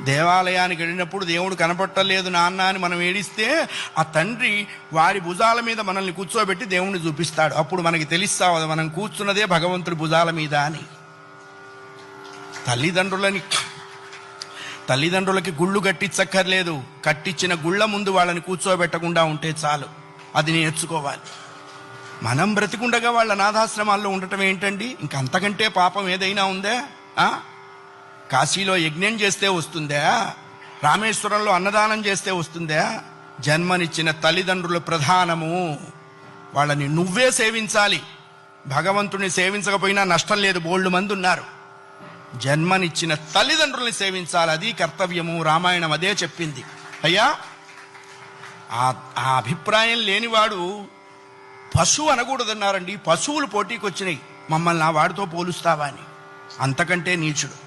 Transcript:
దేవాలయానికి వెళ్ళినప్పుడు దేవుడు కనపట్టలేదు నాన్న అని మనం ఏడిస్తే ఆ తండ్రి వారి భుజాల మీద మనల్ని కూర్చోబెట్టి దేవుణ్ణి చూపిస్తాడు. అప్పుడు మనకి తెలుస్తావు మనం కూర్చున్నదే భగవంతుడి భుజాల మీద అని. తల్లిదండ్రులకి గుళ్ళు కట్టించక్కర్లేదు, కట్టించిన గుళ్ళ ముందు వాళ్ళని కూర్చోబెట్టకుండా ఉంటే చాలు. అది నేర్చుకోవాలి. మనం బ్రతికుండగా వాళ్ళ అనాథాశ్రమాల్లో ఉండటం ఏంటండి? ఇంకంతకంటే పాపం ఏదైనా ఉందా? కాశీలో యజ్ఞం చేస్తే వస్తుందా? రామేశ్వరంలో అన్నదానం చేస్తే వస్తుందా? జన్మనిచ్చిన తల్లిదండ్రులు ప్రధానము. వాళ్ళని నువ్వే సేవించాలి. భగవంతుని సేవించకపోయినా నష్టం లేదు, బోల్డు మంది ఉన్నారు. జన్మనిచ్చిన తల్లిదండ్రుల్ని సేవించాలి, అది కర్తవ్యము. రామాయణం అదే చెప్పింది. అయ్యా, ఆ అభిప్రాయం లేనివాడు పశువు అనకూడదన్నారండి. పశువులు పోటీకి వచ్చినాయి, మమ్మల్ని ఆ వాడితో పోలుస్తావా అని. అంతకంటే నీచుడు.